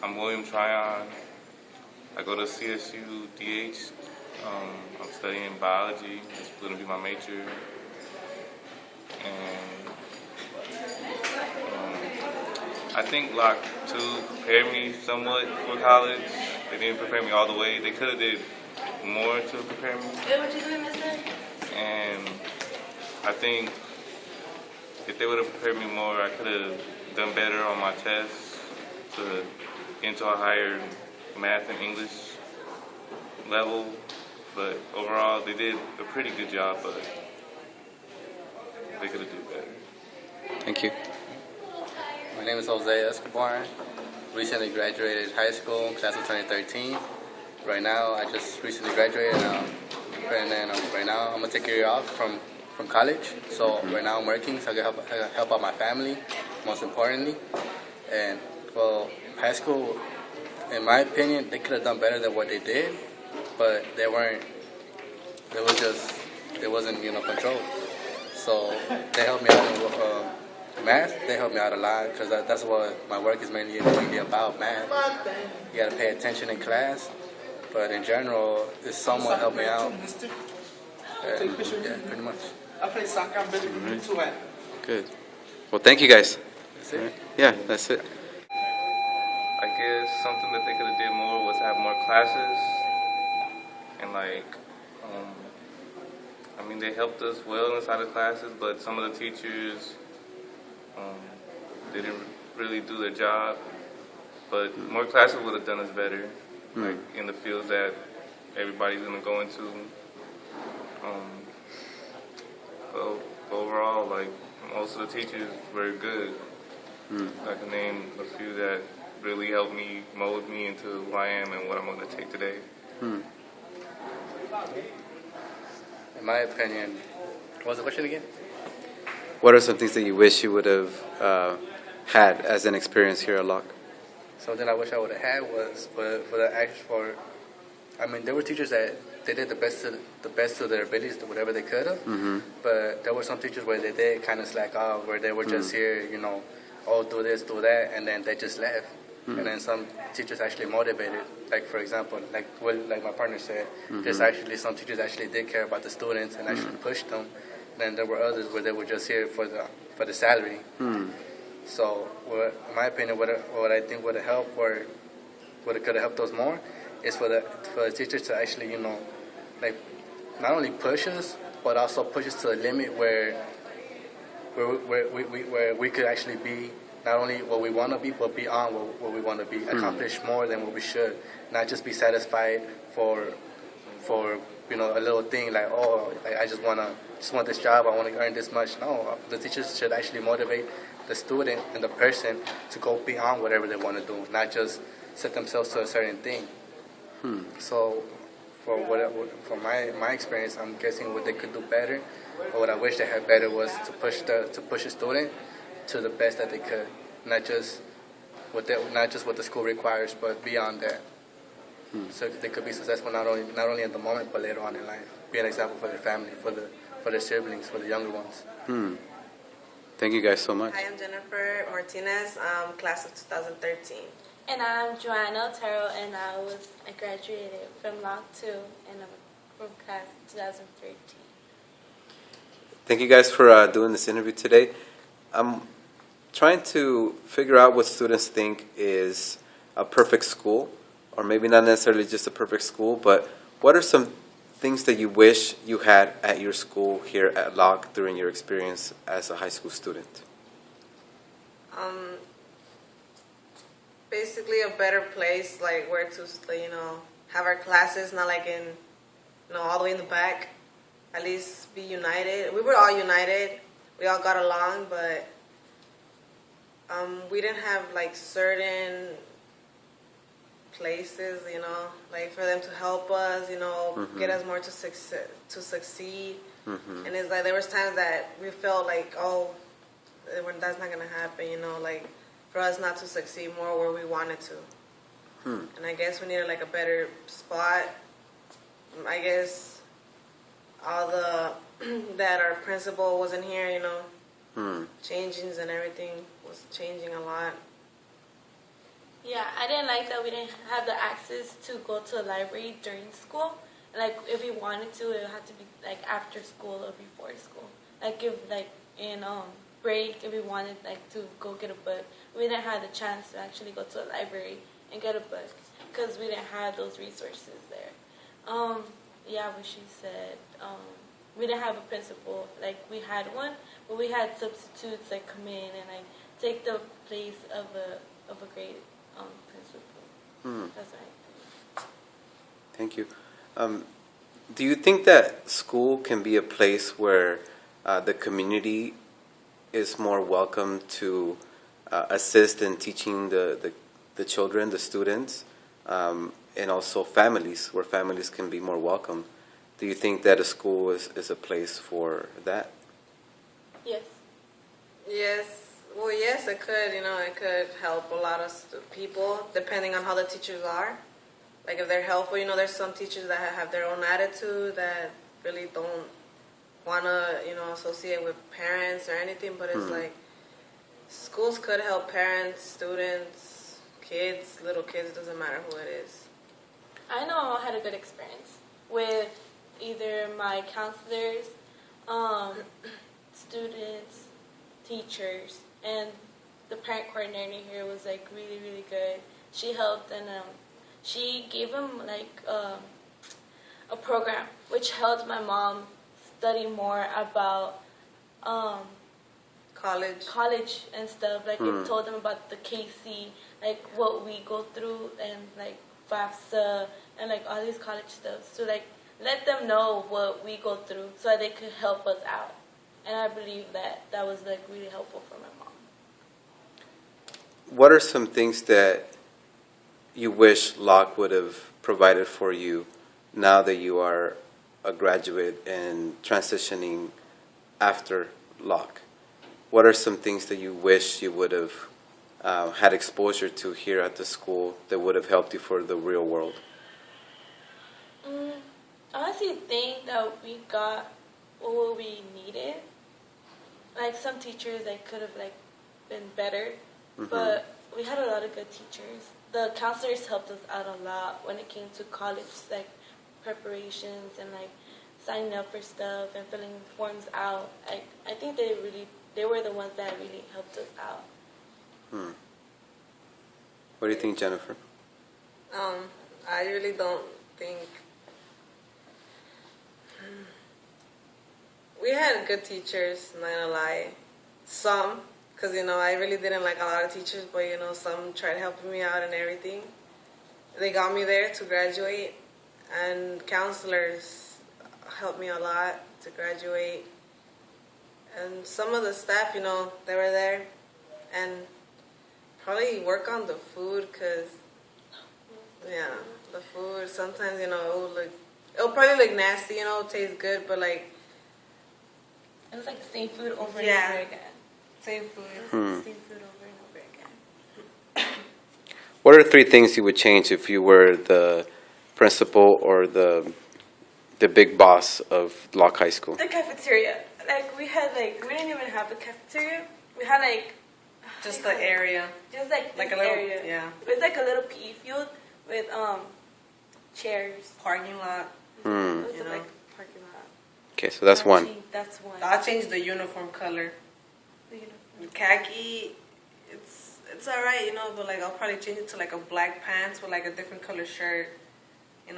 I'm William Tryon. I go to CSU DH. I'm studying biology. It's going to be my major. And I think Locke too prepared me somewhat for college. They didn't prepare me all the way. They could have did more to prepare me. What you doing, mister? And I think if they would have prepared me more, I could have done better on my tests to get into a higher math and English level. But overall, they did a pretty good job, but they could have done better. Thank you. My name is Jose Escobar. Recently graduated high school, class of 2013. Right now, I just recently graduated, and then right now I'm gonna take a year off from college. So right now I'm working, so I can help out my family, most importantly. And well, high school, in my opinion, they could have done better than what they did, but they weren't. It wasn't controlled. So they helped me out in math. They helped me out a lot because that's what my work is mainly about, math. You got to pay attention in class, but in general, it somewhat helped me out. And, yeah, pretty much. I play soccer. I'm better than you too. Good. Well, thank you guys. That's it. Yeah, that's it. I guess something that they could have did more was have more classes, and they helped us well inside of classes, but some of the teachers didn't really do their job. But more classes would have done us better, like in the fields that everybody's gonna go into. But overall, like most of the teachers were good. I can name a few that really helped me mold me into who I am and what I'm going to take today. In my opinion, what was the question again? What are some things that you wish you would have had as an experience here at Locke? Something I wish I would have had was there were teachers that they did the best of their abilities, whatever they could have. But there were some teachers where they did kind of slack off, where they were just here, oh, do this, do that, and then they just left. And then some teachers actually motivated. Like for example, like my partner said, there's actually some teachers actually did care about the students and actually pushed them. And then there were others where they were just here for the salary. So, in my opinion, what I think would have helped, or what could have helped us more, is for the teachers to actually, like not only push us, but also push us to a limit where we could actually be not only what we want to be, but beyond what we want to be, accomplish more than what we should, not just be satisfied for a little thing like, oh, I just want this job, I want to earn this much. No, the teachers should actually motivate the student and the person to go beyond whatever they want to do, not just set themselves to a certain thing. So, from my experience, I'm guessing what they could do better, or what I wish they had better, was to push a student to the best that they could, not just what the school requires, but beyond that. So they could be successful not only in the moment, but later on in life. Be an example for their family, for their siblings, for the younger ones. Thank you guys so much. Hi, I'm Jennifer Martinez, class of 2013. And I'm Joanna Otero, and I graduated from Locke 2, and I'm from class 2013. Thank you guys for doing this interview today. I'm trying to figure out what students think is a perfect school, or maybe not necessarily just a perfect school, but what are some things that you wish you had at your school here at Locke during your experience as a high school student? Basically a better place, like where to, have our classes, not like in, all the way in the back. At least be united. We were all united. We all got along, but we didn't have like certain places, like for them to help us, get us more to succeed. And it's like there was times that we felt like, oh, that's not gonna happen, like for us not to succeed more where we wanted to. And I guess we needed like a better spot. I guess all that our principal wasn't here, changings and everything was changing a lot. Yeah, I didn't like that we didn't have the access to go to a library during school. Like, if we wanted to, it would have to be like after school or before school. Like, if like in break, if we wanted like to go get a book, we didn't have the chance to actually go to a library and get a book because we didn't have those resources there. Yeah, what she said. We didn't have a principal. Like, we had one, but we had substitutes like come in and like take the place of a grade principal. That's right. Thank you. Do you think that school can be a place where the community is more welcome to assist in teaching the children, the students, and also families, where families can be more welcome? Do you think that a school is a place for that? Yes. Yes. Well, yes, it could. It could help a lot of people depending on how the teachers are. Like, if they're helpful, there's some teachers that have their own attitude that really don't want to, associate with parents or anything. But it's like schools could help parents, students, kids, little kids. Doesn't matter who it is. I know I had a good experience with either my counselors, students, teachers, and the parent coordinator here was like really, really good. She helped, and she gave them like a program which helped my mom study more about college and stuff. Like, it told them about the KC, like what we go through, and like FAFSA and like all these college stuff. So like let them know what we go through so that they could help us out. And I believe that was like really helpful for my mom. What are some things that you wish Locke would have provided for you now that you are a graduate and transitioning after Locke? What are some things that you wish you would have had exposure to here at the school that would have helped you for the real world? I honestly think that we got what we needed. Like, some teachers, they could have like been better, but we had a lot of good teachers. The counselors helped us out a lot when it came to college, like preparations and like signing up for stuff and filling forms out. I think they were the ones that really helped us out. What do you think, Jennifer? I really don't think we had good teachers, not gonna lie. Some, because I really didn't like a lot of teachers, but some tried helping me out and everything. They got me there to graduate, and counselors helped me a lot to graduate. And some of the staff, they were there, and probably work on the food, because the food sometimes it'll probably look nasty, taste good, but like It was like the same food over Yeah. and over again. same food. Same food over and over again. What are 3 things you would change if you were the principal or the big boss of Locke High School? The cafeteria. Like, we didn't even have the cafeteria. We had like Just the area, just like like a this little area. yeah, It was like a little PE field with chairs. parking lot. It was You know. like parking lot. Okay, so that's one. That's one. I'll change the uniform color. The uniform. Khaki, it's alright, but like I'll probably change it to like a black pants with like a different color shirt.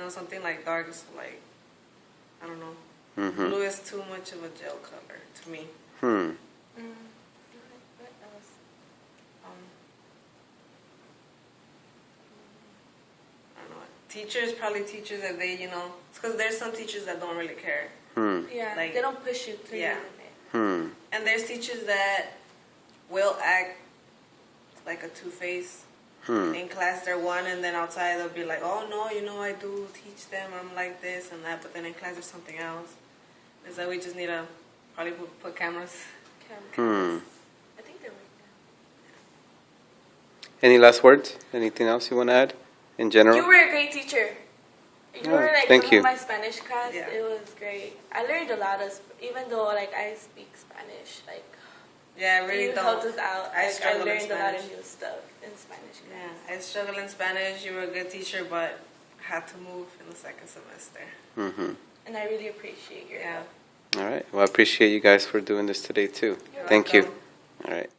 Something like dark, so like I don't know. Blue is too much of a gel color to me. What else? I don't know. Teachers, probably teachers that they, because there's some teachers that don't really care. Yeah, Like- they don't push you to Yeah. your limit. And there's teachers that will act like a two-face. In class they're one, and then outside they'll be like, oh no, I do teach them, I'm like this and that, but then in class there's something else. It's like we just need to probably put cameras. Cameras. I think they're like that. Any last words? Anything else you want to add in general? You were a great teacher. You Oh, were like thank one you. of my Spanish class. Yeah. It was great. I learned a lot of, even though like I speak Spanish, like Yeah, I really You don't. helped us out. I Like, I struggle in learned a lot of Spanish. new stuff in Spanish class. Yeah, I struggle in Spanish. You were a good teacher, but I had to move in the second semester. Mm-hmm. And I really appreciate your Yeah. help. All right. Well, I appreciate you guys for doing this today too. You're Thank you. welcome. All right.